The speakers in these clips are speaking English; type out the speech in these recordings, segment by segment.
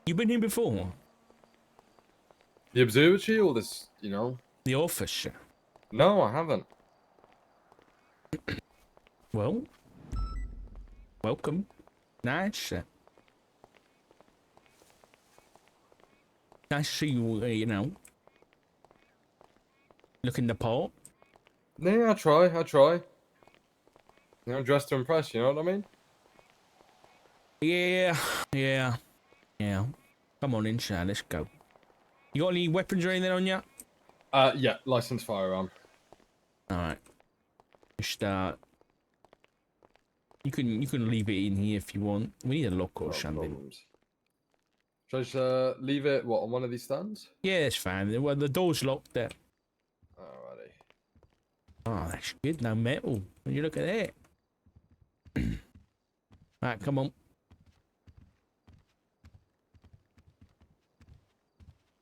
You been here before? The observatory or this, you know? The office. No, I haven't. Well, welcome. Nice. Nice to see you, you know, looking the part. Yeah, I try. You know, dressed to impress, you know what I mean? Yeah. Come on inside, let's go. You got any weapons or anything on you? Yeah, licensed firearm. Alright. Just, you can leave it in here if you want. We need a lock or No something. problems. Should I just leave it, what, on one of these stands? Yeah, that's fine. Well, the door's locked there. Alrighty. Oh, that's good. No metal. When you look at that. Right, come on.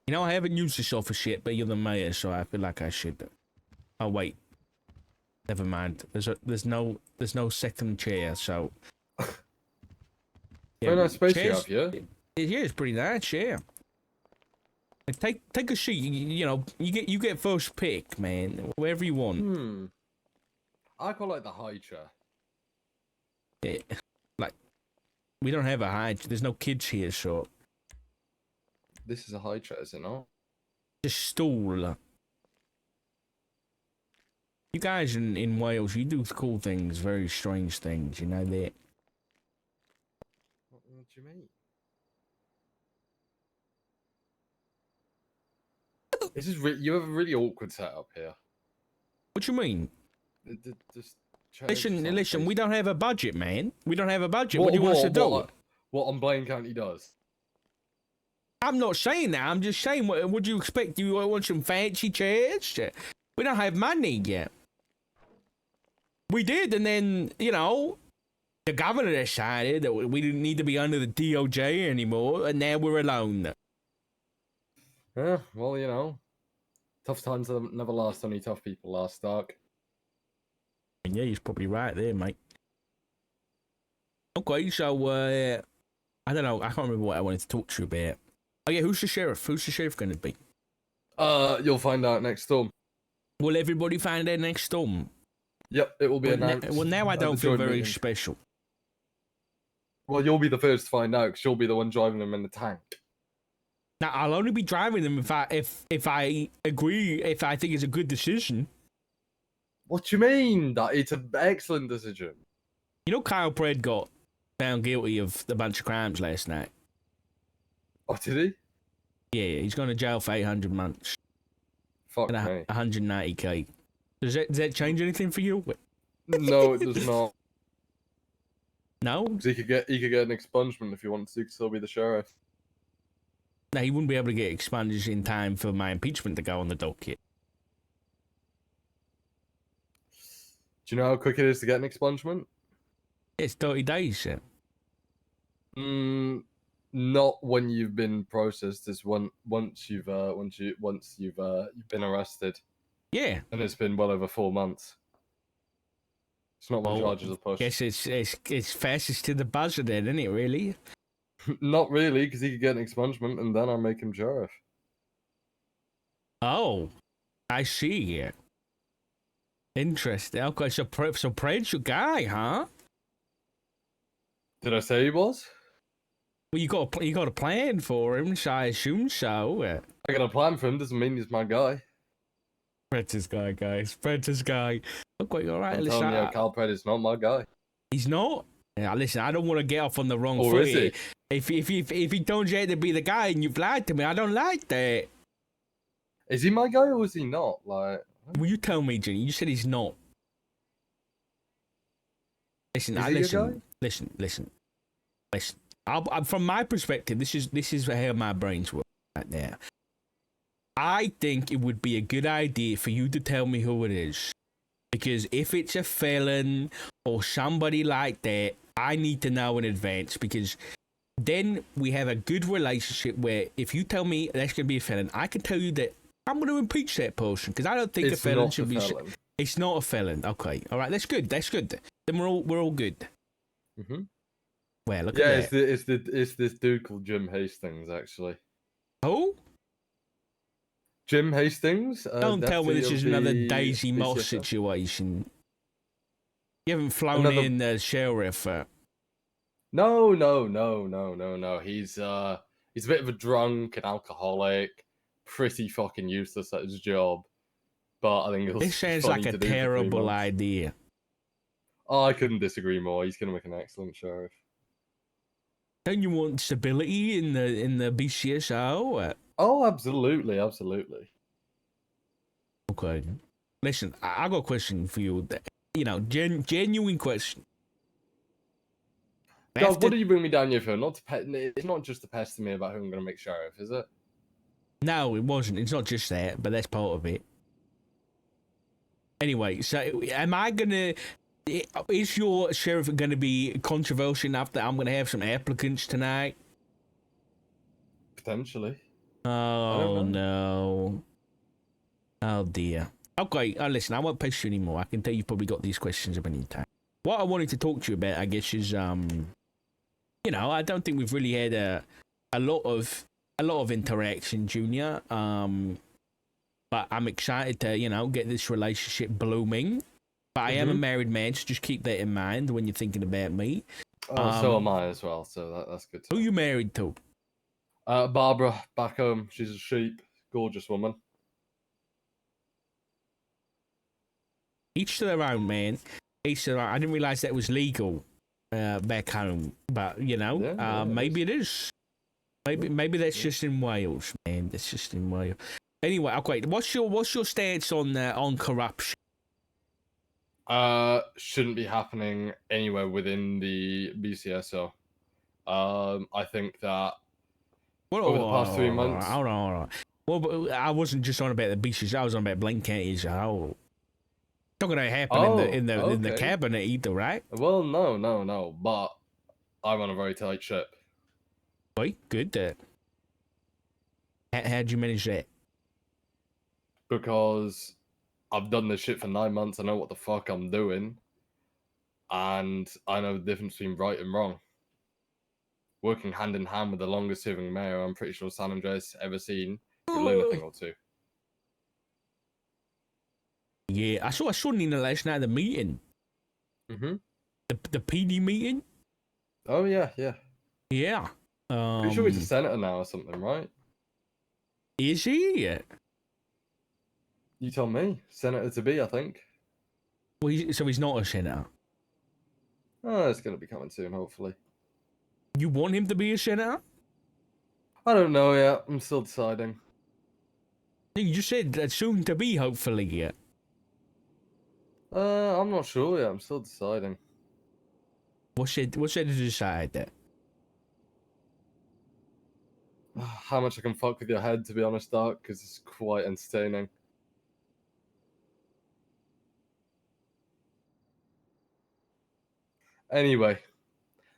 You know, I haven't used this office yet, but you're the mayor, so I feel like I should. Oh wait, never mind. There's no second chair, so. Very nice space you have here. Yeah, it's pretty nice. Yeah. Take a seat. You know, you get first pick, man. Wherever you want. I quite like the high chair. Yeah, like we don't have a high. There's no kids here, so. This is a high chair, is it not? Just stool. You guys in Wales, you do cool things, very strange things. You know that. What do you mean? This is you have a really awkward setup here. What you mean? This Listen. We don't have a budget, man. We don't have a budget. What do you want us to do? What on Blaine County does? I'm not saying that. I'm just saying, what would you expect? Do you want some fancy chairs? We don't have money yet. We did, and then, you know, the governor decided that we didn't need to be under the DOJ anymore, and now we're alone. Yeah, well, you know, tough times never last, only tough people last, Stark. Yeah, he's probably right there, mate. Okay, so, I don't know. I can't remember what I wanted to talk to you about. Oh yeah, who's the sheriff? Who's the sheriff going to be? You'll find out next storm. Will everybody find out next storm? Yep, it will be announced. Well, now I don't feel very special. Well, you'll be the first to find out because you'll be the one driving them in the tank. Now, I'll only be driving them if I agree, if I think it's a good decision. What do you mean? That it's an excellent decision. You know, Kyle Pred got found guilty of a bunch of crimes last night. Oh, did he? Yeah, he's going to jail for 800 months. Fuck and me. 190k. Does that change anything for you? No, it does not. No? Because he could get an expungement if he wanted to still be the sheriff. No, he wouldn't be able to get expunged in time for my impeachment to go on the docket. Do you know how quick it is to get an expungement? It's 30 days, yeah. Not when you've been processed. It's once you've been arrested. Yeah. And it's been well over 4 months. It's not when charges are pushed. Guess it's fastest to the buzzer then, isn't it, really? Not really, because he could get an expungement and then I make him sheriff. Oh, I see it. Interesting. Okay, so Pred's your guy, huh? Did I say he was? Well, you got a plan for him, so I assume so. I got a plan for him. Doesn't mean he's my guy. Pred's his guy, guys. Pred's his guy. Okay, all right. I'm telling you, Kyle Pred is not my guy. He's not. Yeah, listen. I don't want to get off on the wrong foot. Is he? If he turns out to be the guy and you've lied to me, I don't like that. Is he my guy or is he not? Like, will you tell me, Jenny? You said he's not. Listen, listen. From my perspective, this is how my brains work right now. I think it would be a good idea for you to tell me who it is. Because if it's a felon or somebody like that, I need to know in advance. Because then we have a good relationship where if you tell me that's going to be a felon, I can tell you that I'm going to impeach that person. Because I don't think a felon should be... It's not a felon. Okay. All right. That's good. Then we're all good. Mm-hmm. Well, look Yeah, at that. it's this dude called Jim Hastings, actually. Oh, Jim Hastings, don't tell me deputy this of is another the Daisy Moss BCSO. situation. You haven't flown Another in the sheriff. No. He's a bit of a drunk and alcoholic, pretty fucking useless at his job. But I think it'll This be sounds like funny a to do for 3 terrible months. idea. Oh, I couldn't disagree more. He's gonna make an excellent sheriff. Don't you want stability in the BCSO? Oh, absolutely. Okay. Listen, I got a question for you. You know, genuine question. Dog, what do you bring me down here for? Not to it's not just to pester me about who I'm gonna make sheriff, is it? No, it wasn't. It's not just that, but that's part of it. Anyway, so am I gonna? Is your sheriff gonna be controversial enough that I'm gonna have some applicants tonight? Potentially. I don't Oh know. no. Oh dear. Okay, listen, I won't push you anymore. I can tell you've probably got these questions a million times. What I wanted to talk to you about, I guess, is you know, I don't think we've really had a lot of interaction, Junior. But I'm excited to, you know, get this relationship blooming. But I am a married man, so just keep that in mind when you're thinking about me. Oh, so am I as well, so that's good. Who you married to? Barbara, back home. She's a sheep. Gorgeous woman. Each to their own, man. Each to their own. I didn't realize that was legal back home, but you know, maybe it is. Maybe that's just in Wales, man. That's just in Wales. Anyway, okay. What's your stance on corruption? Shouldn't be happening anywhere within the BCSO. I think that over the past 3 months. Hold on. Well, but I wasn't just on about the beaches. I was on about Blaine County as a whole. It's not going to happen in the cabinet either, right? Well, no. But I'm on a very tight ship. Wait, good. How'd you manage that? Because I've done this shit for 9 months. I know what the fuck I'm doing, and I know the difference between right and wrong. Working hand in hand with the longest serving mayor, I'm pretty sure San Andreas ever seen. You'll learn a thing or two. Yeah, I saw Nina last night at the meeting. Mm-hmm. The PD meeting. Oh yeah. Yeah. Pretty sure he's a senator now or something, right? Is he? You tell me. Senator to be, I think. Well, so he's not a senator. Oh, it's going to be coming soon, hopefully. You want him to be a senator? I don't know yet. I'm still deciding. You just said that soon to be, hopefully. Yeah. I'm not sure yet. I'm still deciding. What's it to decide that? How much I can fuck with your head, to be honest, Dark, because it's quite entertaining. Anyway,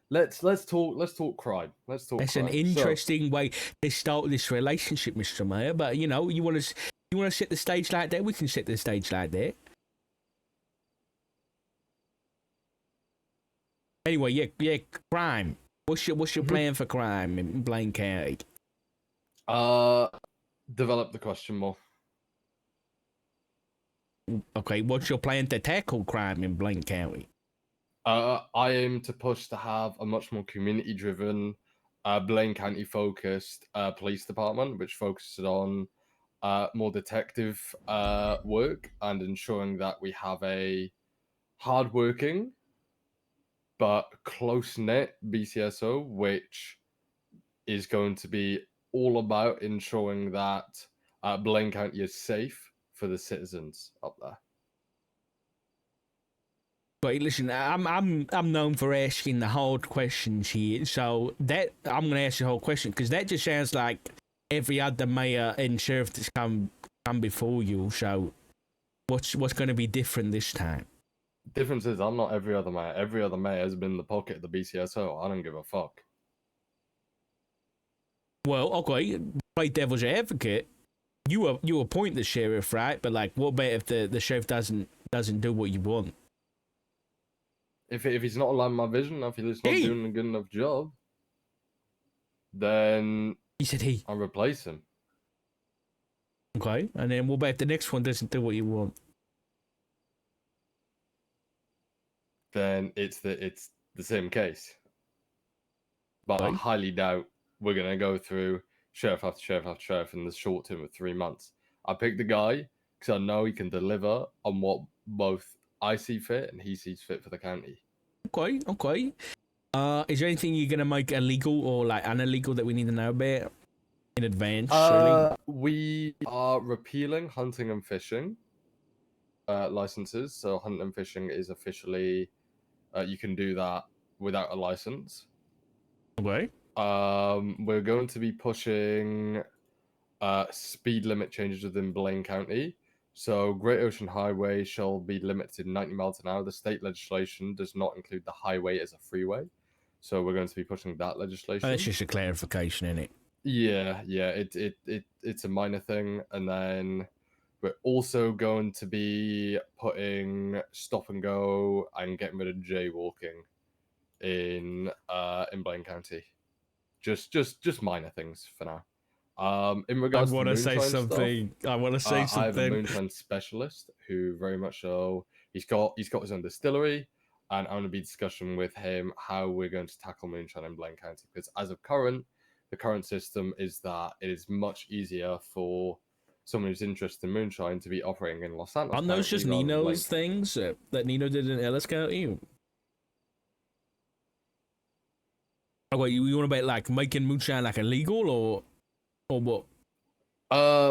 let's talk crime. Let's talk. That's crime. an interesting way to start this relationship, Mr. Mayor. But you know, you want to set the stage like that? We can set the stage like that. Anyway, yeah, crime. What's your plan for crime in Blaine County? Develop the question more. Okay, what's your plan to tackle crime in Blaine County? I aim to push to have a much more community-driven, Blaine County-focused police department, which focuses on more detective work and ensuring that we have a hardworking but close-knit BCSO, which is going to be all about ensuring that Blaine County is safe for the citizens up there. But listen, I'm known for asking the hard questions here, so that I'm gonna ask you the whole question because that just sounds like every other mayor and sheriff that's come before you. So, what's going to be different this time? Difference is I'm not every other mayor. Every other mayor has been in the pocket of the BCSO. I don't give a fuck. Well, okay, play devil's advocate. You appoint the sheriff, right? But like, what about if the sheriff doesn't do what you want? if he's not aligned with my vision, if he's not doing a good enough job, then he said he. I'll replace him. Okay, and then what about if the next one doesn't do what you want? Then it's the same case. But I highly doubt we're gonna go through sheriff after sheriff after sheriff in the short term of 3 months. I picked the guy because I know he can deliver on what both I see fit and he sees fit for the county. Okay. Is there anything you're gonna make illegal or like illegal that we need to know about in advance? We are repealing hunting and fishing licenses. So hunting and fishing is officially you can do that without a license. Okay. We're going to be pushing speed limit changes within Blaine County. So Great Ocean Highway shall be limited to 90 miles an hour. The state legislation does not include the highway as a freeway. So we're going to be pushing that legislation. That's just a clarification, isn't it? Yeah, it's a minor thing. And then we're also going to be putting stop and go and getting rid of jaywalking in Blaine County. Just minor things for now. In regards to moonshine stuff, I want to say something. I have a moonshine specialist who very much so he's got his own distillery, and I'm going to be discussing with him how we're going to tackle moonshine in Blaine County, because as of the current system is that it is much easier for someone who's interested in moonshine to be operating in Los Santos. Aren't those just Nino's things that Nino did in Ellis County? Oh, wait, you want about like making moonshine like illegal or what?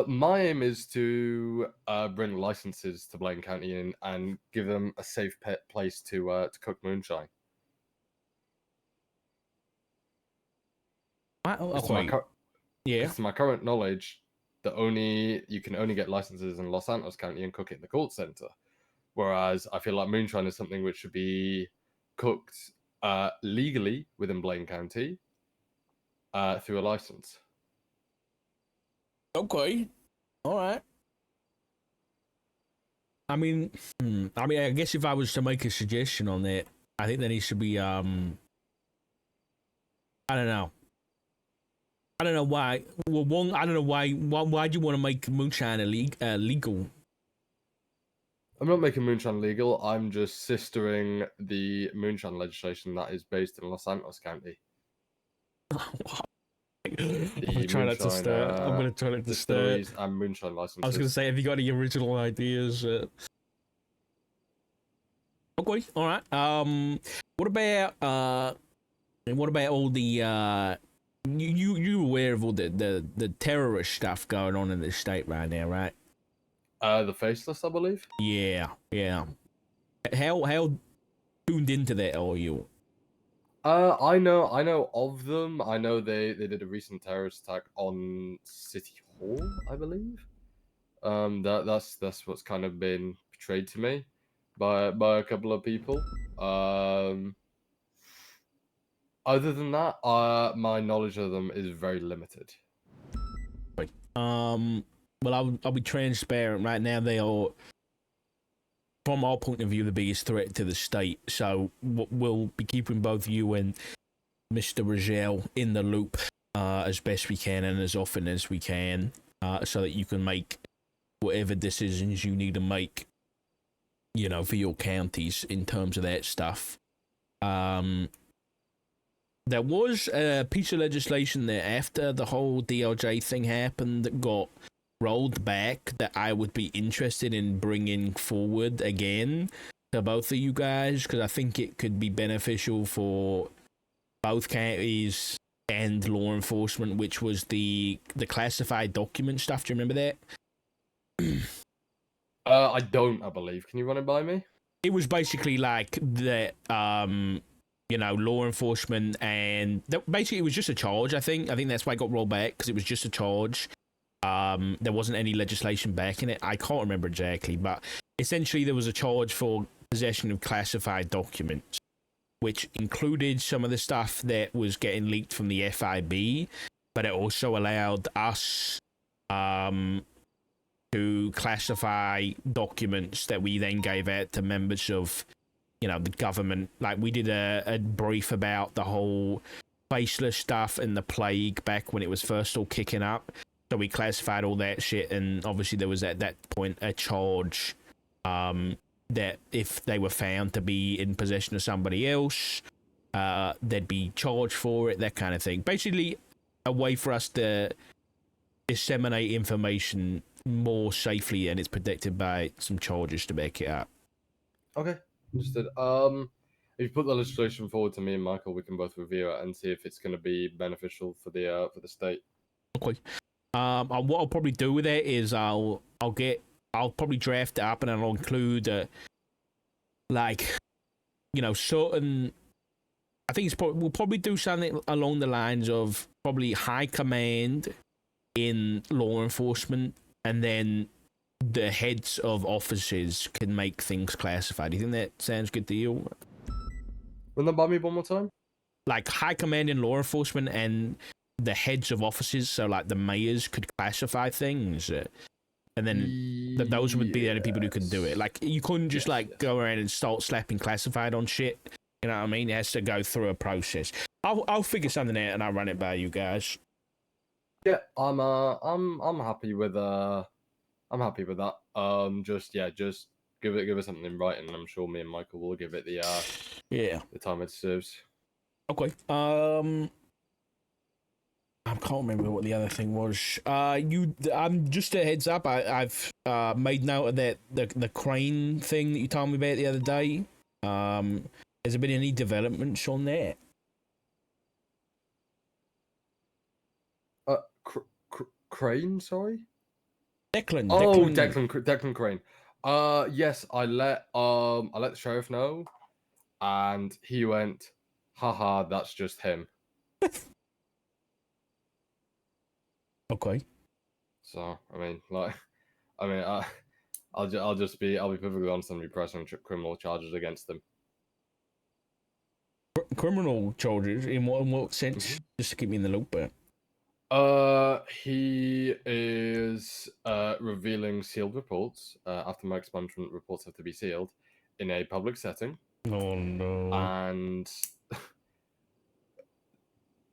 My aim is to bring licenses to Blaine County in and give them a safe place to cook moonshine. To my current knowledge, you can only get licenses in Los Santos County and cook it in the court center. Whereas I feel like moonshine is something which should be cooked legally within Blaine County through a license. Okay. All right. I mean, I guess if I was to make a suggestion on that, I think that he should be, I don't know. I don't know why. Well, one, I don't know why do you want to make moonshine illegal? I'm not making moonshine legal. I'm just sistering the moonshine legislation that is based in Los Santos County. I'm gonna try not to start. I'm gonna try not to start. And moonshine licenses. I was gonna say, have you got any original ideas? Okay, all right. What about all the you aware of all the terrorist stuff going on in this state right now, right? The faceless, I believe. Yeah. How tuned into that are you? I know of them. I know they did a recent terrorist attack on City Hall, I believe. That's what's kind of been portrayed to me by a couple of people. Other than that, my knowledge of them is very limited. Right. Well, I'll be transparent. Right now, they are, from our point of view, the biggest threat to the state. So we'll be keeping both you and Mr. Rogel in the loop as best we can and as often as we can, so that you can make whatever decisions you need to make, for your counties in terms of that stuff. There was a piece of legislation that after the whole DLJ thing happened that got rolled back that I would be interested in bringing forward again to both of you guys, because I think it could be beneficial for both counties and law enforcement, which was the classified document stuff. Do you remember that? I don't, I believe. Can you run it by me? It was basically like that, law enforcement, and basically it was just a charge, I think that's why it got rolled back, because it was just a charge. There wasn't any legislation backing it. I can't remember exactly, but essentially there was a charge for possession of classified documents, which included some of the stuff that was getting leaked from the FIB, but it also allowed us to classify documents that we then gave out to members of the government. Like we did a brief about the whole faceless stuff and the plague back when it was first all kicking up. So we classified all that shit, and obviously there was at that point a charge that if they were found to be in possession of somebody else, they'd be charged for it, that kind of thing. Basically, a way for us to disseminate information more safely, and it's protected by some charges to back it up. Okay, understood. If you put the legislation forward to me and Michael, we can both review it and see if it's going to be beneficial for the state. Okay. What I'll probably do with it is I'll probably draft it up and I'll include certain. I think we'll probably do something along the lines of probably high command in law enforcement, and then the heads of offices can make things classified. Do you think that sounds good to you? Run that by me one more time. Like high command in law enforcement and the heads of offices, so like the mayors could classify things, and then those would be the only people who could do it. Like you couldn't just go around and start slapping classified on shit. You know what I mean? It has to go through a process. I'll figure something out and I'll run it by you guys. Yeah, I'm happy with that. Just give it something in writing, and I'm sure me and Michael will give it the time it deserves. Okay. I can't remember what the other thing was. Just a heads up. I've made note of that the crane thing that you told me about the other day. Has there been any developments on that? Crane, sorry. Declan. Oh, Declan Crane. Yes, I let the sheriff know, and he went, "Haha, that's just him." Okay. So I'll be perfectly honest and be pressing criminal charges against them. Criminal charges in what sense? Mm-hmm. Just to keep me in the loop, but. He is revealing sealed reports after my expungement reports have to be sealed in a public setting. Oh no! And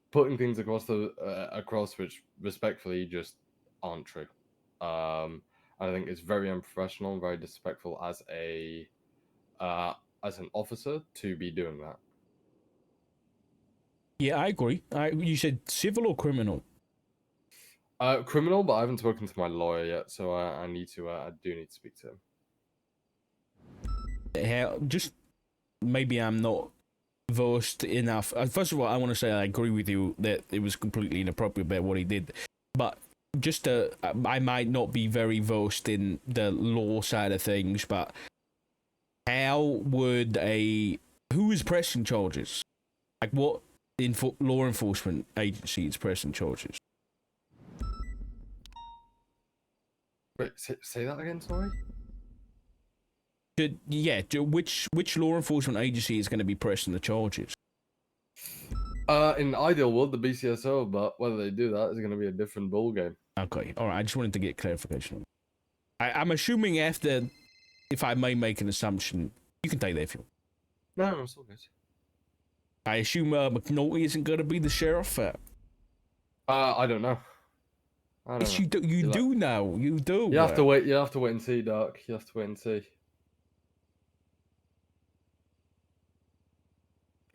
putting things across which respectfully just aren't true. I think it's very unprofessional and very disrespectful as an officer to be doing that. Yeah, I agree. You said civil or criminal? Criminal, but I haven't spoken to my lawyer yet, so I do need to speak to him. Just maybe I'm not versed enough. First of all, I want to say I agree with you that it was completely inappropriate about what he did, but I might not be very versed in the law side of things. But who is pressing charges? Like what law enforcement agency is pressing charges? Wait, say that again, sorry? Which law enforcement agency is going to be pressing the charges? In ideal world, the BCSO, but whether they do that is going to be a different ball game. Okay, all right. I just wanted to get clarification. I'm assuming if I may make an assumption, you can take that if you want. No, it's all good. I assume McNulty isn't going to be the sheriff. I don't know. Yes, you do. You do know. You do. You have to wait. You have to wait and see, Doc. You have to wait and see.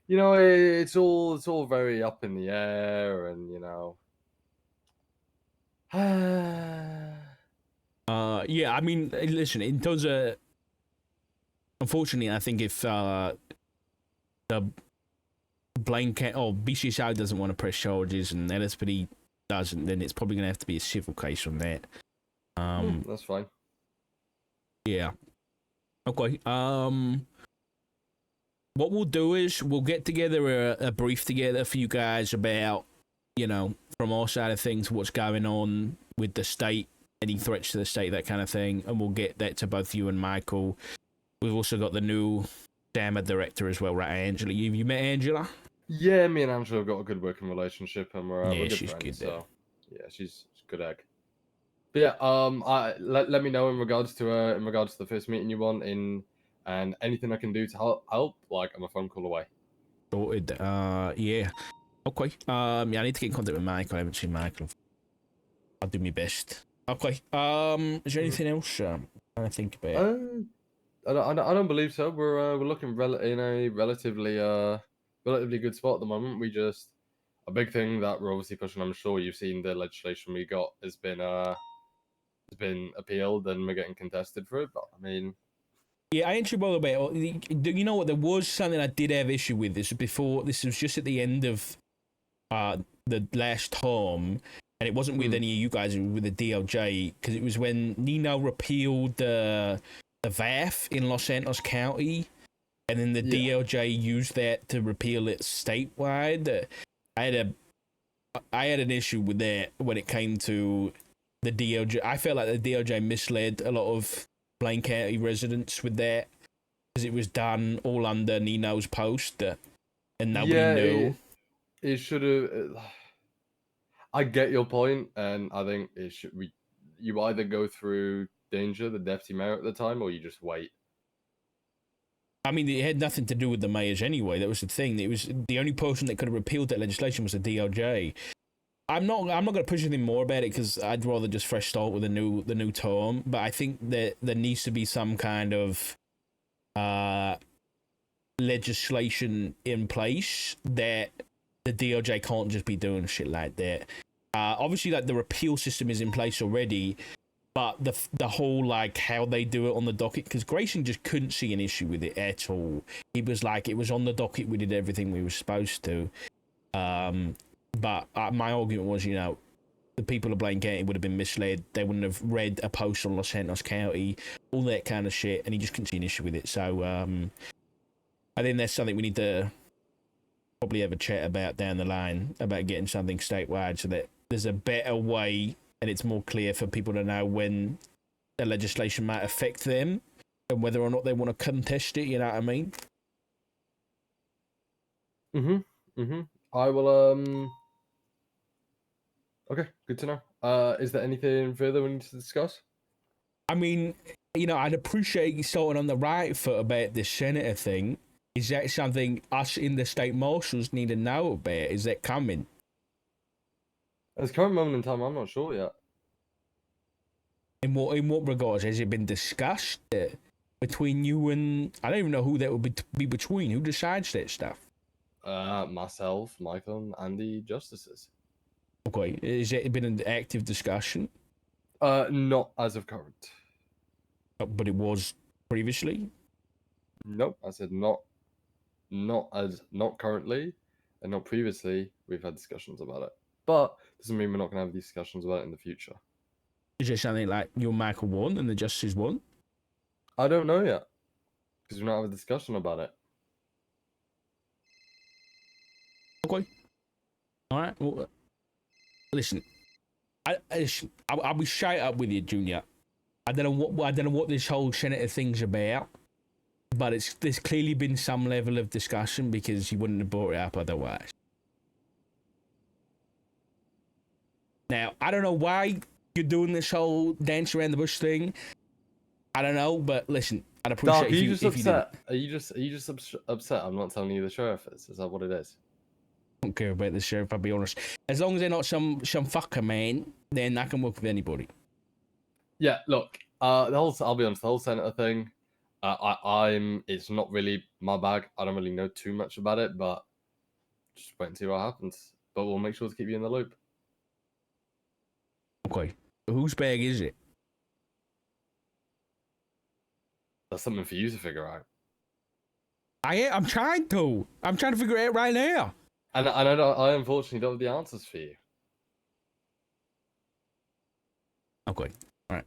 You know, it's all very up in the air, and you know. Yeah. I mean, listen. In terms of, unfortunately, I think if the BCSI doesn't want to press charges and LSPD doesn't, then it's probably going to have to be a civil case on that. That's fine. Yeah. Okay. What we'll do is we'll get together a brief together for you guys about, from our side of things, what's going on with the state, any threats to the state, that kind of thing, and we'll get that to both you and Michael. We've also got the new SAMA director as well, right, Angela? You met Angela? Yeah, me and Angela have got a good working relationship, and we're good she's friends. good. So yeah, she's a good egg. But yeah, let me know in regards to the first meeting you want in and anything I can do to help, like, I'm a phone call away. Sorted. Yeah. Okay. Yeah, I need to get in contact with Michael. I haven't seen Michael. I'll do my best. Okay. Is there anything else? I'm trying to think about. I don't believe so. We're looking in a relatively good spot at the moment. We just a big thing that we're obviously pushing. I'm sure you've seen the legislation we got has been appealed and we're getting contested for it. But I mean, Yeah, I ain't sure about it. You know what? There was something I did have issue with. This before. This was just at the end of the last term, and it wasn't with any of you guys. It was with the DOJ, because it was when Nino repealed the VAF in Los Santos County, and then the DOJ used that to repeal it statewide. I had an issue with that when it came to the DOJ. I felt like the DOJ misled a lot of Blaine County residents with that, because it was done all under Nino's post, and nobody knew. It should have. I get your point, and I think it should. You either go through Danger, the deputy mayor at the time, or you just wait. I mean, it had nothing to do with the mayors anyway. That was the thing. It was the only person that could have repealed that legislation was the DOJ. I'm not going to push anything more about it, because I'd rather just fresh start with the new term. But I think that there needs to be some kind of legislation in place that the DOJ can't just be doing shit like that. Obviously, like, the repeal system is in place already, but the whole, like, how they do it on the docket, because Grayson just couldn't see an issue with it at all. He was like, it was on the docket, we did everything we were supposed to. But my argument was, you know, the people of Blaine County would have been misled. They wouldn't have read a post on Los Santos County, all that kind of shit, and he just couldn't see an issue with it. So I think that's something we need to probably have a chat about down the line, about getting something statewide so that there's a better way and it's more clear for people to know when the legislation might affect them and whether or not they want to contest it, you know what I mean? I will, okay, good to know. Is there anything further we need to discuss? I mean, you know, I'd appreciate you starting on the right foot about this senator thing. Is that something us in the state marshals need to know about? Is that coming? At this current moment in time, I'm not sure yet. In what regards? Has it been discussed between you and... I don't even know who that would be between. Who decides that stuff? Myself, Michael, and the justices. Okay, has it been an active discussion? Not as of current. But it was previously? Nope, I said not currently, and not previously. We've had discussions about it, but doesn't mean we're not gonna have these discussions about it in the future. Is there something like you and Michael won and the justices won? I don't know yet, because we're not having a discussion about it. Okay. All right. Well, listen, I'll be straight up with you, Junior. I don't know what this whole senator thing's about, but there's clearly been some level of discussion, because you wouldn't have brought it up otherwise. Now, I don't know why you're doing this whole dance around the bush thing. I don't know, but listen, I'd appreciate Doc, if you just upset? Are you just upset? I'm not telling you the sheriff is. Is that what it is? I don't care about the sheriff, I'll be honest. As long as they're not some fucker, man, then I can work with anybody. Yeah, look, I'll be honest, the whole senator thing, it's not really my bag. I don't really know too much about it, but just wait and see what happens. But we'll make sure to keep you in the loop. Okay. Whose bag is it? That's something for you to figure out. I'm trying to figure it out right now. And I unfortunately don't have the answers for you. Okay. All right.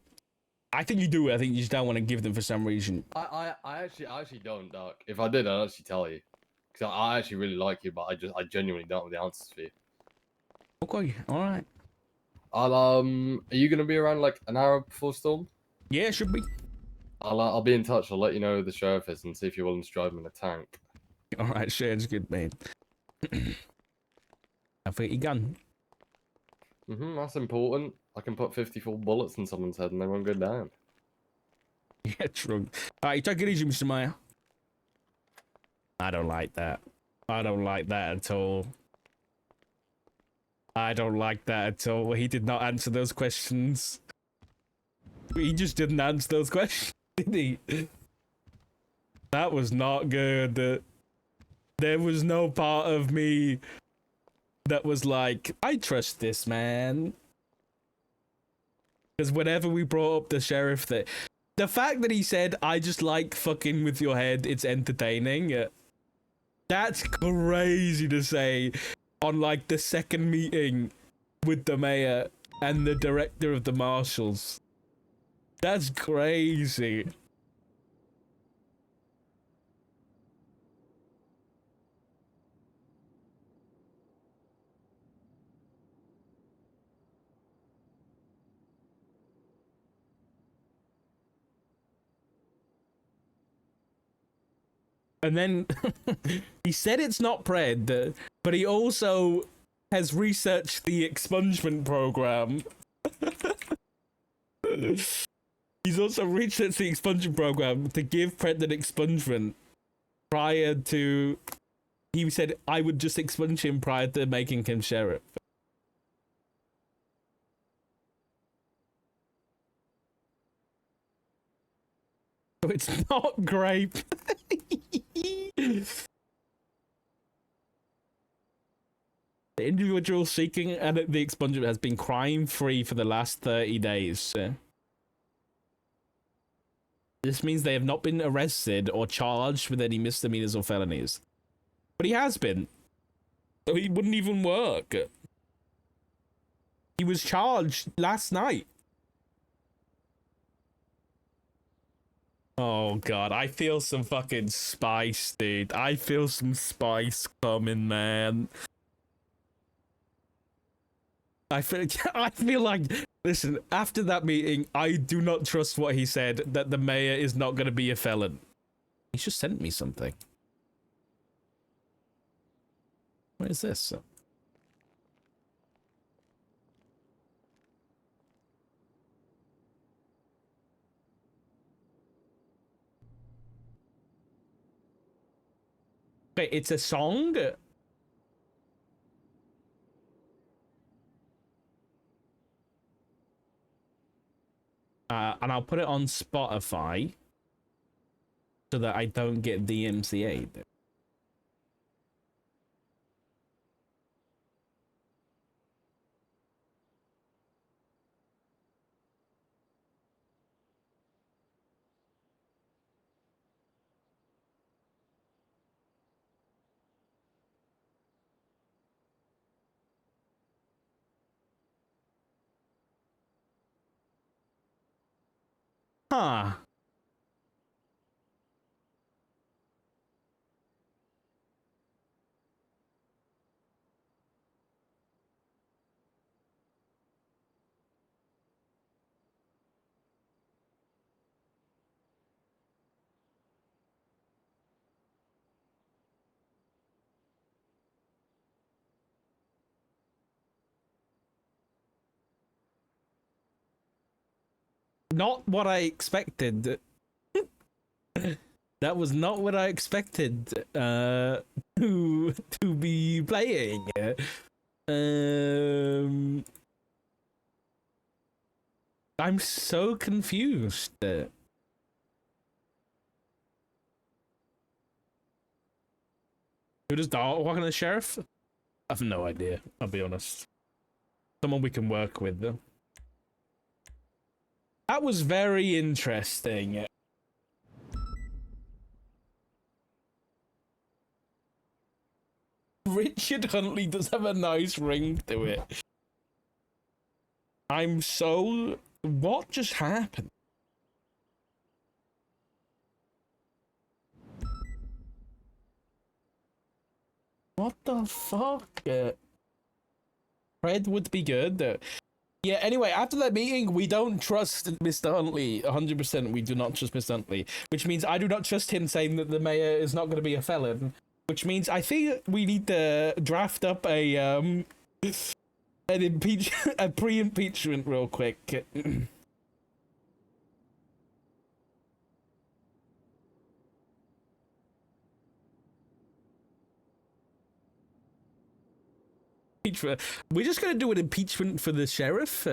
I think you do. I think you just don't want to give them for some reason. I actually don't, Doc. If I did, I'd actually tell you. Because I actually really like you, but I genuinely don't have the answers for you. Okay. All right. Are you gonna be around like an hour before storm? Yeah, should be. I'll be in touch. I'll let you know who the sheriff is and see if you're willing to drive him in a tank. All right, sounds good, man. I think your gun. That's important. I can put 54 bullets in someone's head and they won't go down. Get drunk. Alright, take it easy, Mr. Mayor. I don't like that. I don't like that at all. I don't like that at all. He did not answer those questions. He just didn't answer those questions, did he? That was not good. There was no part of me that was like, I trust this man. Because whenever we brought up the sheriff, the fact that he said, I just like fucking with your head, it's entertaining. That's crazy to say on like the second meeting with the mayor and the director of the marshals. That's crazy. And then he said it's not pred, but he also has researched the expungement program. He's also researched the expungement program to give Pred an expungement prior to... He said, I would just expunge him prior to making him sheriff. So it's not grape. The individual seeking the expungement has been crime-free for the last 30 days. This means they have not been arrested or charged with any misdemeanors or felonies. But he has been. So he wouldn't even work. He was charged last night. Oh god, I feel some fucking spice, dude. I feel some spice coming, man. I feel like, listen, after that meeting, I do not trust what he said, that the mayor is not going to be a felon. He just sent me something. What is this? Wait, it's a song? And I'll put it on Spotify so that I don't get DMCA'd. Huh. Not what I expected. That was not what I expected to be playing. I'm so confused. Who does Dart walk on the sheriff? I have no idea, I'll be honest. Someone we can work with though. That was very interesting. Richard Huntley does have a nice ring to it. I'm so... What just happened? What the fuck? Fred would be good. Yeah, anyway, after that meeting, we don't trust Mr. Huntley. 100% we do not trust Mr. Huntley. Which means I do not trust him saying that the mayor is not going to be a felon. Which means I think we need to draft up a pre-impeachment real quick. We're just gonna do an impeachment for the sheriff.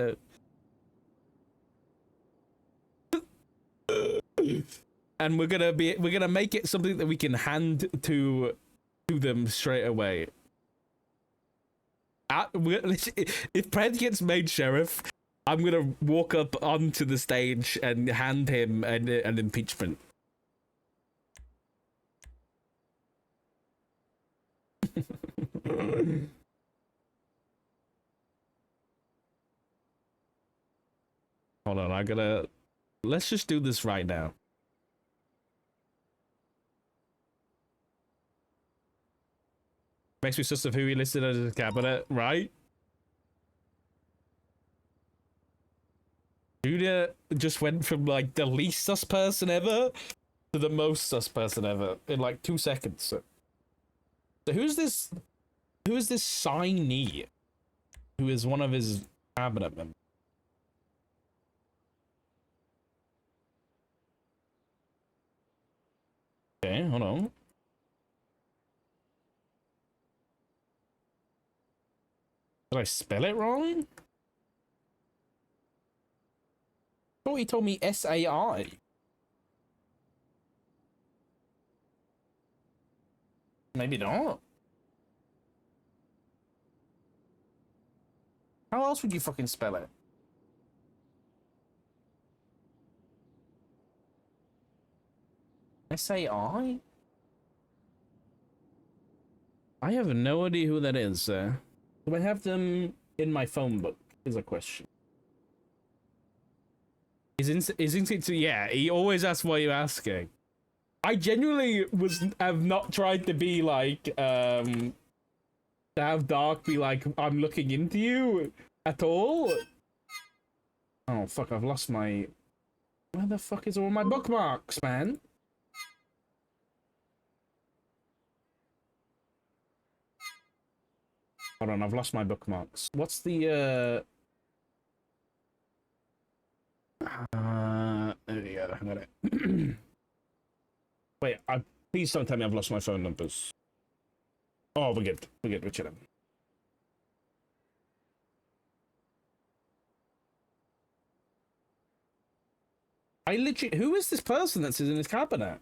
And we're gonna make it something that we can hand to them straight away. If Pred gets made sheriff, I'm gonna walk up onto the stage and hand him an impeachment. Hold on, let's just do this right now. Makes me sus of who he listed as his cabinet, right? Julia just went from like the least sus person ever to the most sus person ever in like 2 seconds. So who's this? Who is this signee? Who is one of his cabinet members? Okay, hold on. Did I spell it wrong? I thought he told me S-A-I. Maybe not. How else would you fucking spell it? S-A-I? I have no idea who that is. Do I have them in my phone book? Is a question. His instinct to, yeah, he always asks why you're asking. I genuinely have not tried to be like, to have Dark be like, I'm looking into you at all. Oh, fuck, I've lost my... Where the fuck is all my bookmarks, man? Hold on, I've lost my bookmarks. What's the, there we go, I got it. Wait, please don't tell me I've lost my phone numbers. Oh, we're good. We're good, we're chilling. I literally... Who is this person that's in his cabinet?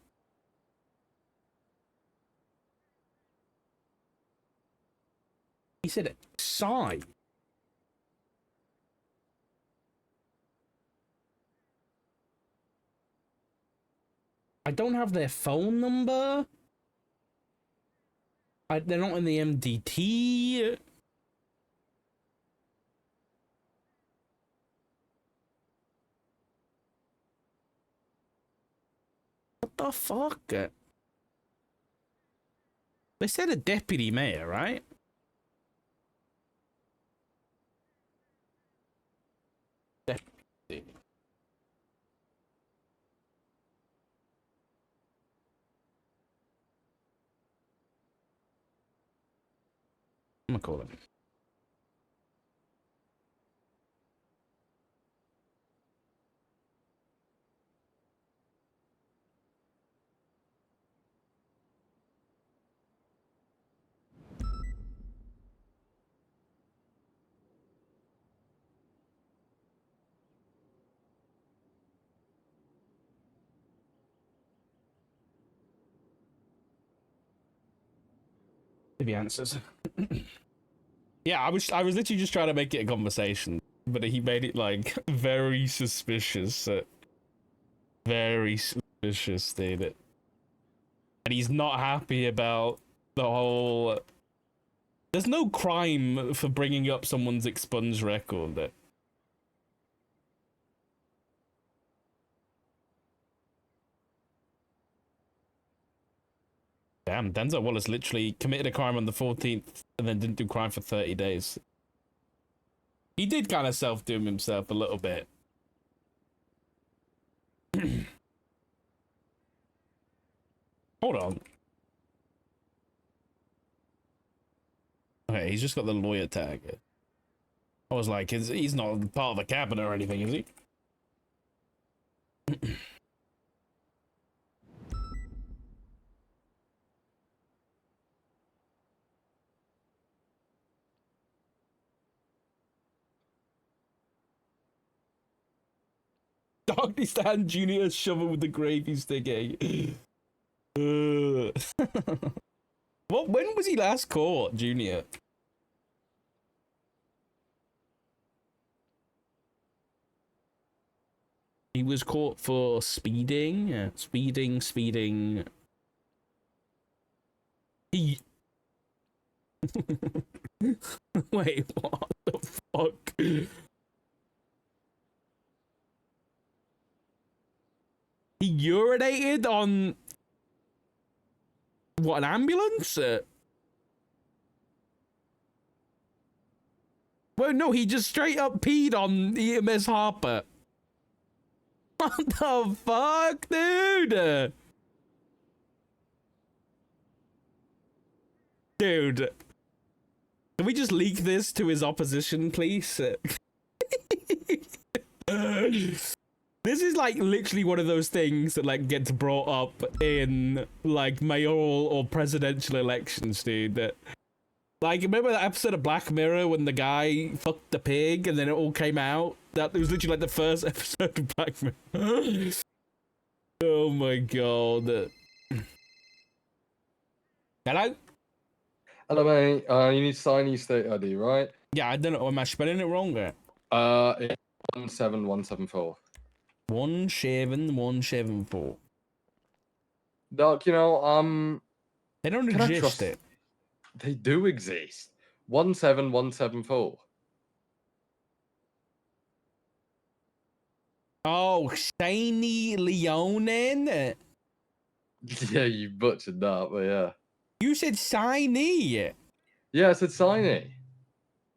He said, Psy. I don't have their phone number. They're not in the MDT. What the fuck? They said a deputy mayor, right? Deputy. I'm gonna call him. If he answers. Yeah, I was literally just trying to make it a conversation, but he made it like very suspicious. Very suspicious, dude. And he's not happy about the whole... There's no crime for bringing up someone's expunged record. Damn, Denzel Wallace literally committed a crime on the 14th and then didn't do crime for 30 days. He did kind of self-doom himself a little bit. Hold on. Okay, he's just got the lawyer tag. I was like, he's not part of the cabinet or anything, is he? Darkness Junior shovel with the gravy stick, eh? What? When was he last caught, Junior? He was caught for speeding. Speeding. He. Wait, what the fuck? He urinated on what, an ambulance? Well, no, he just straight up peed on EMS Harper. What the fuck, dude? Dude, can we just leak this to his opposition, please? This is like literally one of those things that like gets brought up in like mayoral or presidential elections, dude. Like, remember that episode of Black Mirror when the guy fucked the pig and then it all came out? That was literally like the first episode of Black Mirror. Oh my god. Hello? Hello, mate. You need to sign your state ID, right? Yeah, I don't know. Am I spelling it wrong there? It's 17174. 17174. Doc, you know, They don't exist. It. They do exist. 17174. Oh, Shiny Leonin? Yeah, you butchered that, but yeah. You said Shiny. Yeah, I said Shiny.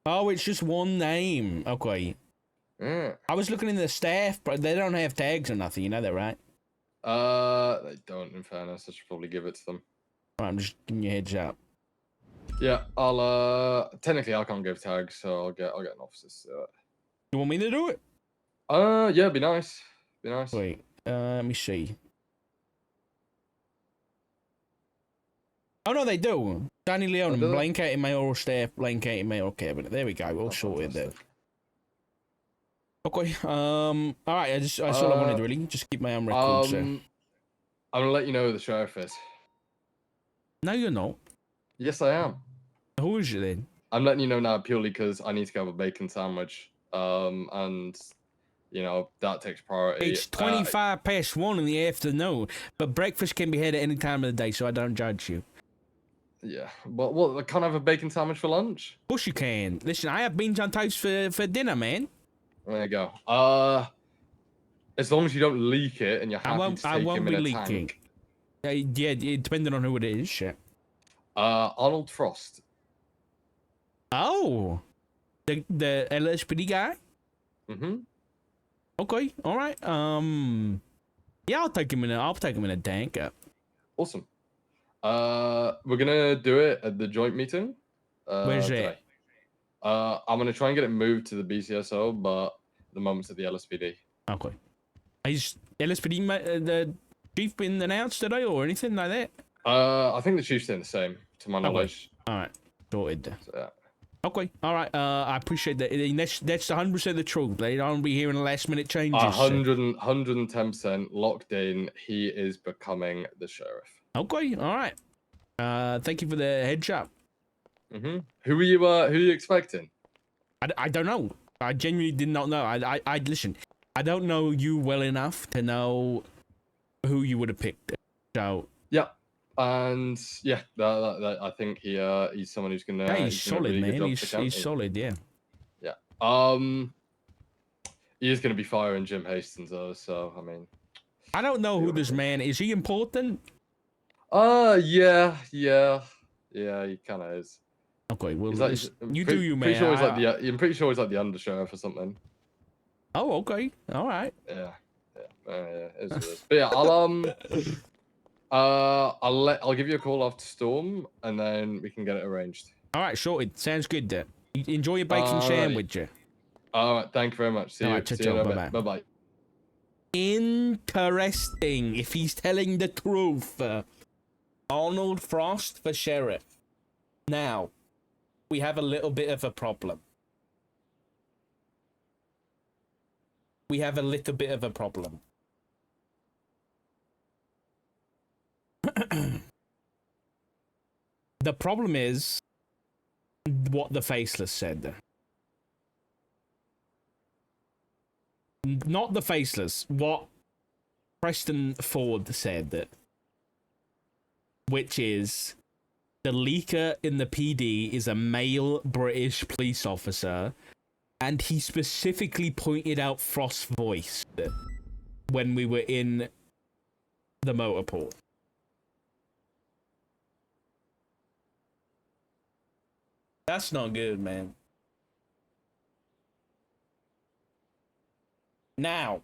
Oh, it's just one name. Okay. Yeah. I was looking in the staff, but they don't have tags or nothing. You know that, right? They don't, in fairness. I should probably give it to them. Right, I'm just giving you a heads up. Yeah, I'll technically I can't give tags, so I'll get an officer to do it. You want me to do it? Yeah, be nice. Be nice. Wait, let me see. Oh no, they do. Danny Leon, blanketing mayoral staff, blanketing mayoral cabinet. There we go. All sorted there. Okay. All right. That's all I wanted really. Just keep my own records. I'm gonna let you know who the sheriff is. No, you're not. Yes, I am. Who is it then? I'm letting you know now purely because I need to have a bacon sandwich. And you know that takes priority. It's 25 past 1 in the afternoon, but breakfast can be had at any time of the day, so I don't judge you. Yeah. Well, I can't have a bacon sandwich for lunch. Of course you can. Listen, I have beans on toast for dinner, man. There you go. As long as you don't leak it and you're happy to take him in a tank. Yeah, depending on who it is. Shit. Arnold Frost. Oh, the LSPD guy. Mm-hmm. Okay, all right. Yeah, I'll take him in a tank. Awesome. We're gonna do it at the joint meeting. Where's it? I'm gonna try and get it moved to the BCSO, but at the moment's at the LSPD. Okay. Is LSPD the chief been announced today or anything like that? I think the chief's saying the same, to my knowledge. All right, sorted. So, yeah. Okay, all right. I appreciate that. That's 100% the truth. They don't be hearing last minute changes. 110% locked in. He is becoming the sheriff. Okay, all right. Thank you for the heads up. Mm-hmm. Who are you expecting? I don't know. I genuinely did not know. I listen. I don't know you well enough to know who you would have picked. So yeah, and yeah, I think he's someone who's gonna. Yeah, he's solid, really man. He's solid. Yeah. Yeah. He is gonna be firing Jim Hastings though. So I mean, I don't know who this man is. He important? Yeah. He kind of is. Okay, well, like, you do you, man. I'm pretty sure he's like the undersheriff or something. Oh, okay, all right. Yeah. It is. But yeah, I'll give you a call after Storm, and then we can get it arranged. All right, sure. It sounds good. There. Enjoy your bacon sandwich. All right, thank you very much. See you. Bye bye. Interesting. If he's telling the truth, Arnold Frost for sheriff. Now, we have a little bit of a problem. we have a little bit of a problem. The problem is what the Faceless said. Not the Faceless, what Preston Ford said. Which is, the leaker in the PD is a male British police officer, and he specifically pointed out Frost's voice when we were in the motor pool. That's not good, man. Now.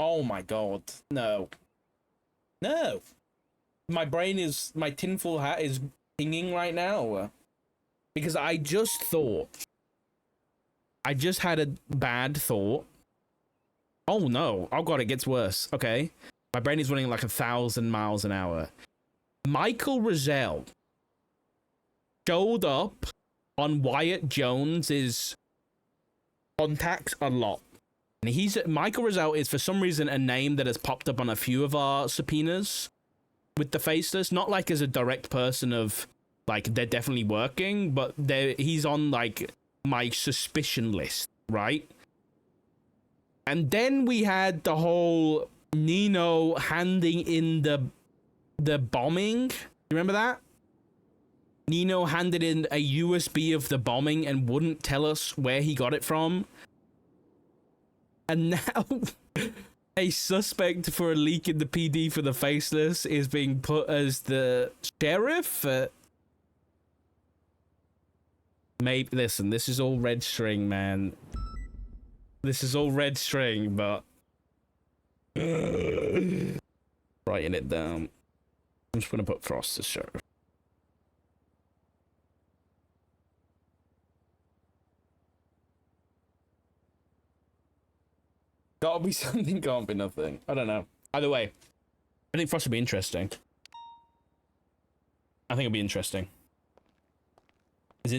Oh my god. No. No. My tinfoil hat is pinging right now. Because I just had a bad thought. Oh no. Oh god, it gets worse. Okay. My brain is running like 1,000 miles an hour. Michael Rozelle showed up on Wyatt Jones's contacts a lot. And Michael Rozelle is for some reason a name that has popped up on a few of our subpoenas with the Faceless. Not like as a direct person of like they're definitely working, but he's on like my suspicion list, right? And then we had the whole Nino handing in the bombing. You remember that? Nino handed in a USB of the bombing and wouldn't tell us where he got it from. And now a suspect for a leak in the PD for the Faceless is being put as the sheriff. Maybe, listen, this is all red string, man. This is all red string, but writing it down. I'm just gonna put Frost as sheriff. Gotta be something, can't be nothing. I don't know. Either way, I think Frost would be interesting. I think it'll be interesting.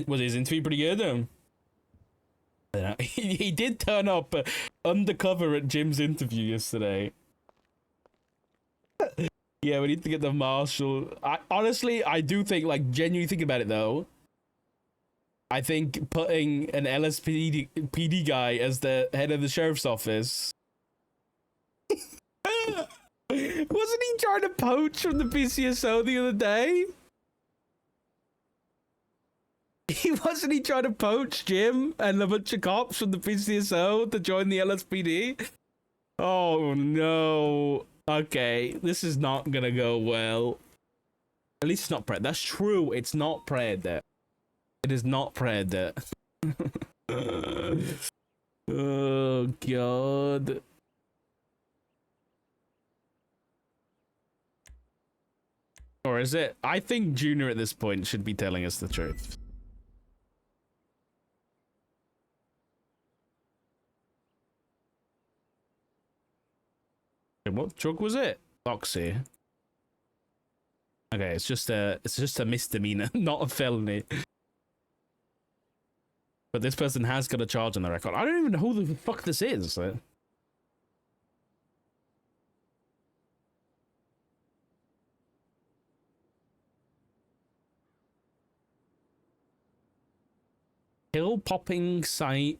Was his interview pretty good? I don't know. He did turn up undercover at Jim's interview yesterday. Yeah, we need to get the marshal. Honestly, I do think, like, genuinely think about it though. I think putting an LSPD guy as the head of the sheriff's office. Wasn't he trying to poach from the PCSO the other day? Wasn't he trying to poach Jim and a bunch of cops from the PCSO to join the LSPD? Oh no. Okay, this is not gonna go well. At least it's not Pred. That's true, it's not Pred. It is not Pred. Oh god. Or is it? I think Junior at this point should be telling us the truth. What drug was it? Oxy. Okay, it's just a misdemeanor, not a felony. But this person has got a charge on the record. I don't even know who the fuck this is. Hill popping Signy.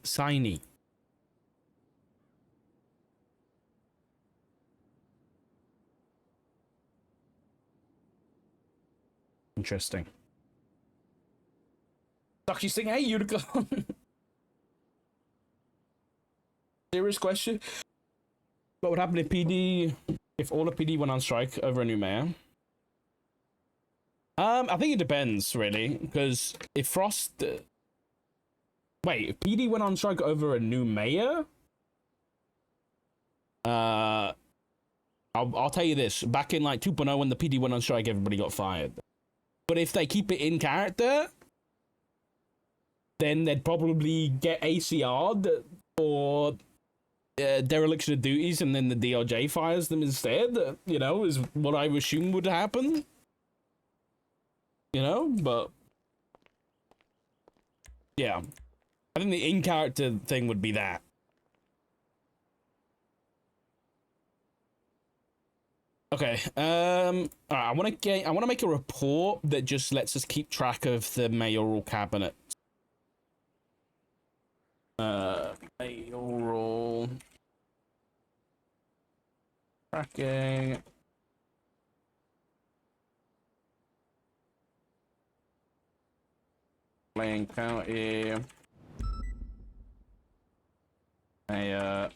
Interesting. Doc, saying, hey, Unicorn. Serious question. What would happen if all the PD went on strike over a new mayor? I think it depends, really, because if Frost... Wait, if PD went on strike over a new mayor? I'll tell you this. Back in, like, 2.0, when the PD went on strike, everybody got fired. But if they keep it in character, then they'd probably get ACR'd for dereliction of duties, and then the DOJ fires them instead, you know, is what I assume would happen. You know, but... Yeah. I think the in-character thing would be that. Okay. All right. I want to make a report that just lets us keep track of the mayoral cabinet. Mayoral tracking. Blaine County. Mayor.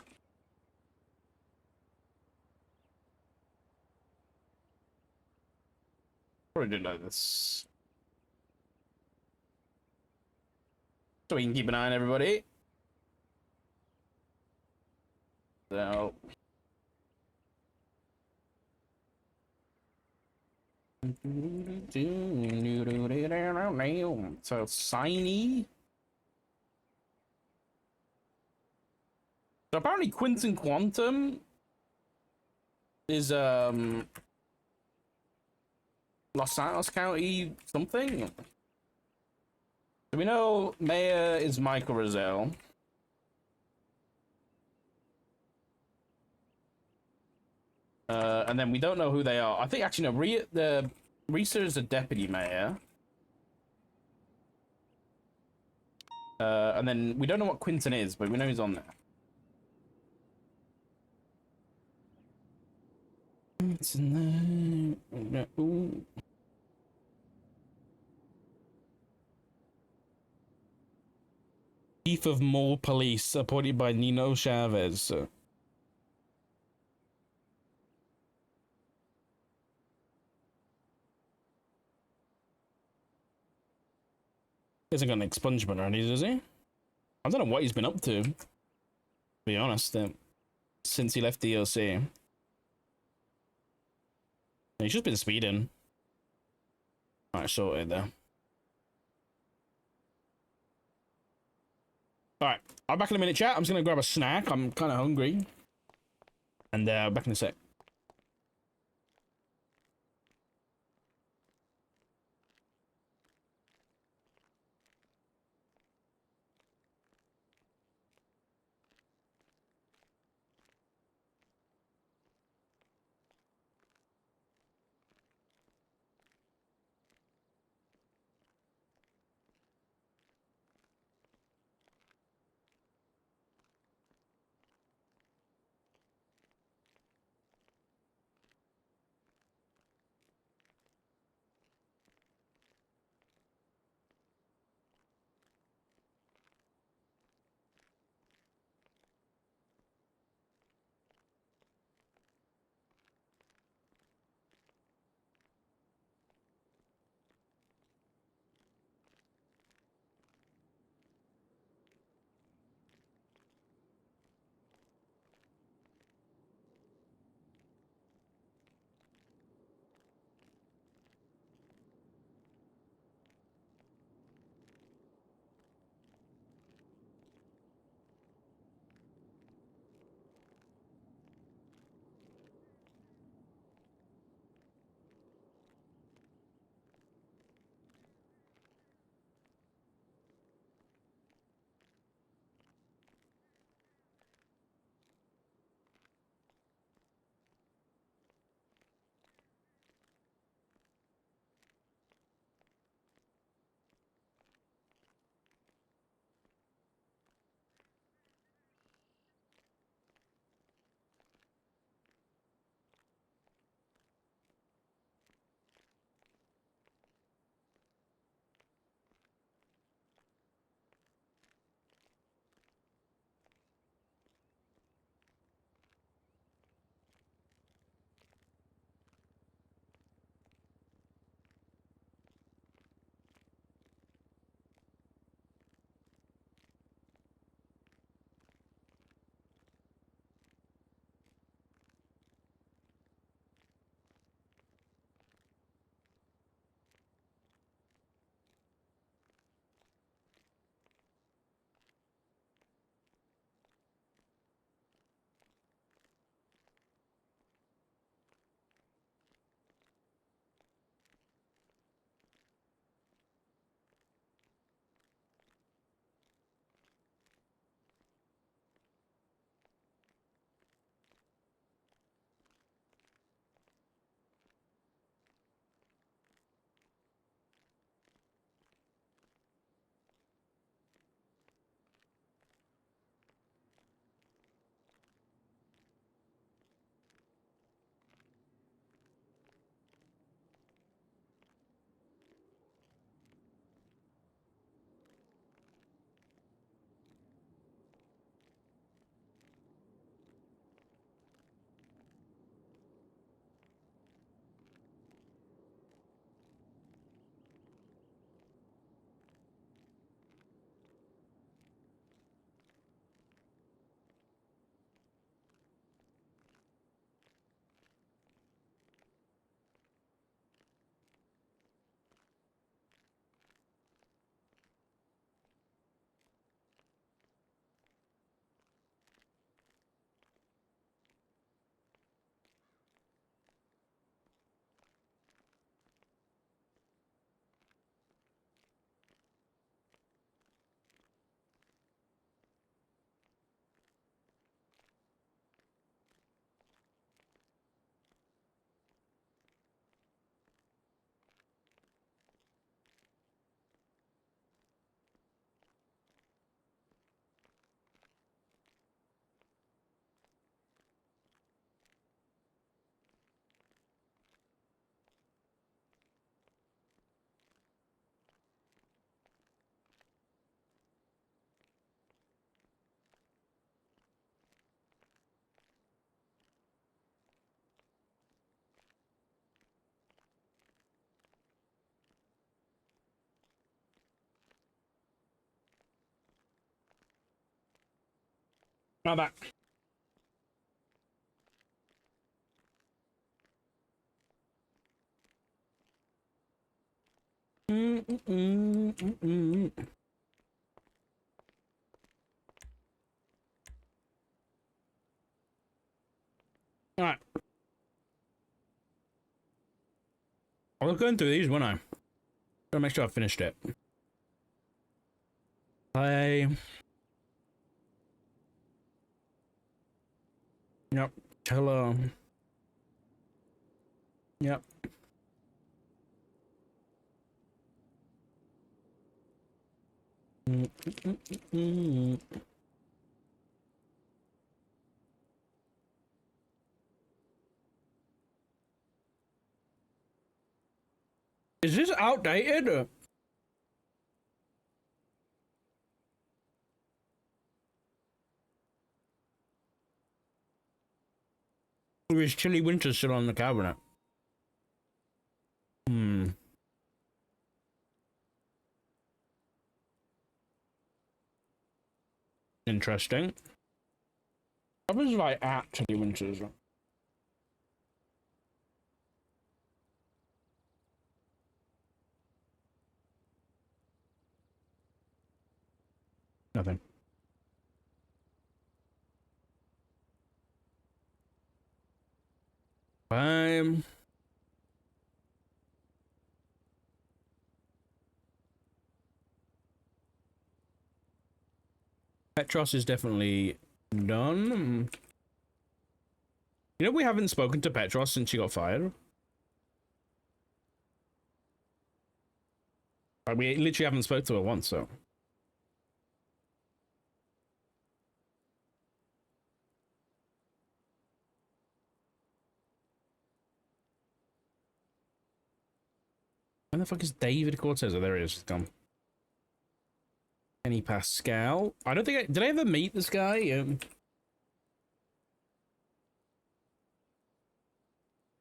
Probably didn't know this. So we can keep an eye on everybody. So. So Signy. So apparently Quinton Quantum is Los Santos County something. So we know Mayor is Michael Roselle. And then we don't know who they are. I think actually no, Risa is a deputy mayor. And then we don't know what Quinton is, but we know he's on there. It's in there. Ooh. Chief of Mall Police, appointed by Nino Chavez. He hasn't got an expungement or anything, does he? I don't know what he's been up to be honest, since he left the OC. He's just been speeding. Alright, sorted there. Alright, I'll be back in a minute, chat. I'm just gonna grab a snack. I'm kind of hungry. And back in a sec. Right back. All right. I was going through these, wasn't I? Gotta make sure I finished it. Play. Yep. Hello. Yep. Is this outdated? Or is Chili Winter still on the cabinet? Interesting. I was like at Chili Winters. Nothing. Petros is definitely done. You know, we haven't spoken to Petros since she got fired. Like, we literally haven't spoken to her once, so. Where the fuck is David Cortez? Oh, there he is. He's gone. Kenny Pascal. I don't think did I ever meet this guy? I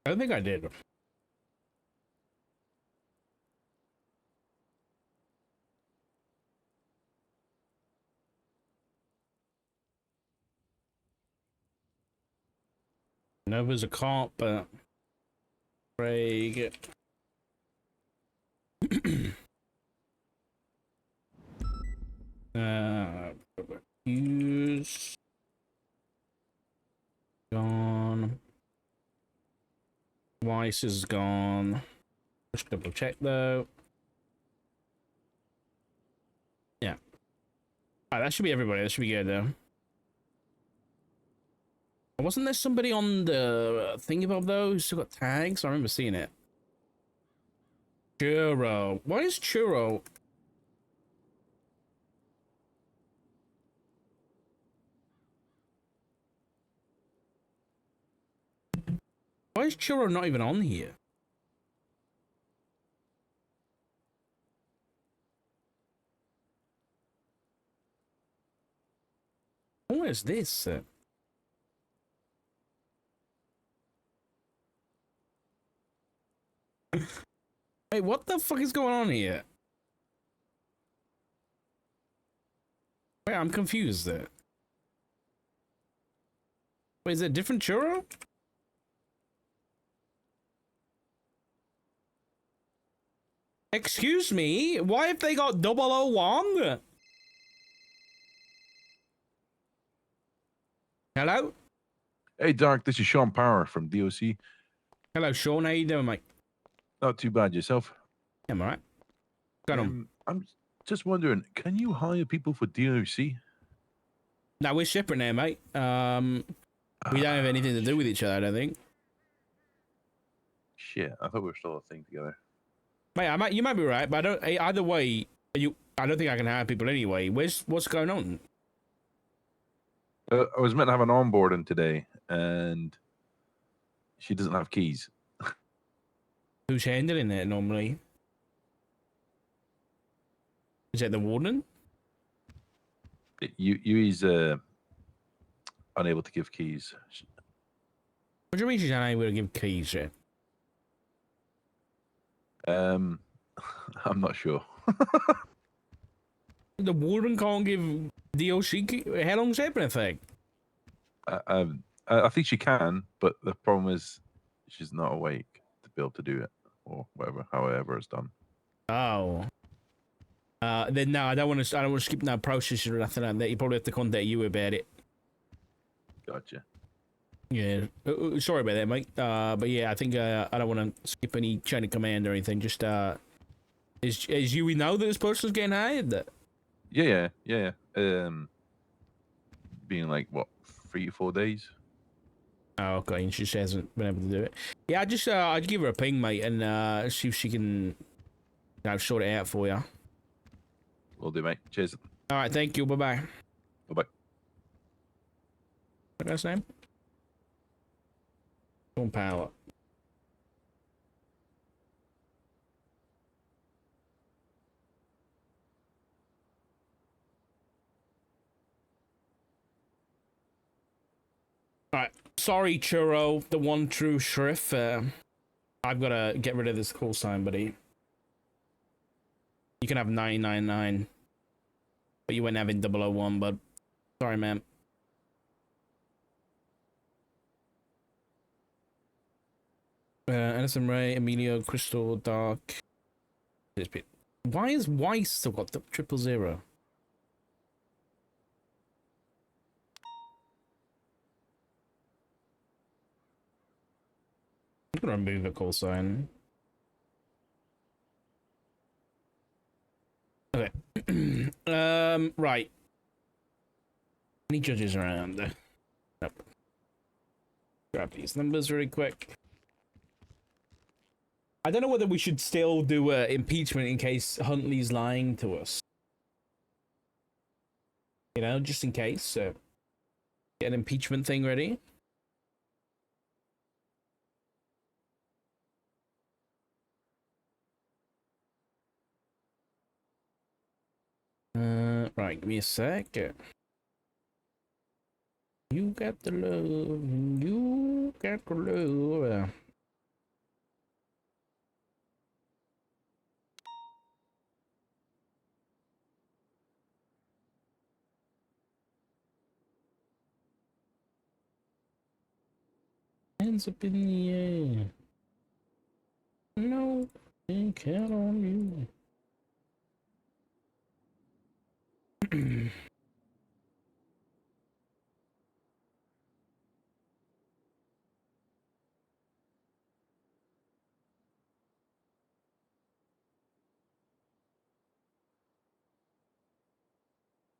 don't think I did. Nova's a cop, but Craig. Hughes. Gone. Weiss is gone. Just double check though. Yeah. Alright, that should be everybody. That should be good though. Wasn't there somebody on the thingy bob though who still got tags? I remember seeing it. Churro. Why is Churro? Why is Churro not even on here? What is this? Hey, what the fuck is going on here? Wait, I'm confused there. Wait, is it a different Churro? Excuse me? Why have they got 001? Hello? Hey, Dark, this is Sean Power from DOC. Hello, Sean. How you doing, mate? Not too bad yourself. Yeah, I'm alright. Got on. I'm just wondering, can you hire people for DOC? No, we're separate now, mate. We don't have anything to do with each other, I don't think. Shit, I thought we were still a thing together. Mate, you might be right, but I don't. Either way, I don't think I can hire people anyway. What's going on? I was meant to have an onboarding today, and she doesn't have keys. Who's handling it normally? Is it the warden? Yui's unable to give keys. What do you mean she's unable to give keys yet? I'm not sure. The warden can't give DOC key? How long's that been a thing? I think she can, but the problem is she's not awake to be able to do it, or whatever, however it's done. Oh. Then no, I don't want to skip no process or nothing like that. You probably have to contact you about it. Gotcha. Yeah. Sorry about that, mate. But yeah, I think I don't want to skip any chain of command or anything. Just is you know that this person's getting hired? Yeah. Being like what, 3 or 4 days. Oh, okay, and she just hasn't been able to do it. Yeah, I'd give her a ping, mate, and see if she can, sort it out for you. Will do, mate. Cheers. All right, thank you. Bye bye. Bye. What guy's name? Sean Power. Alright, sorry, Churro, the one true sheriff. I've got to get rid of this call sign, buddy. You can have 999, but you wouldn't have in 001, bud. Sorry, man. Edison Ray, Emilio, Crystal, Dark. Why is Weiss still got the 000? I'm gonna remove the call sign. Okay. Right. Any judges around? Nope. Grab these numbers really quick. I don't know whether we should still do impeachment in case Huntley's lying to us. You know, just in case. Get an impeachment thing ready. Right, give me a sec. You got the love, you got the love. Hands up in the air. No, can't count on you.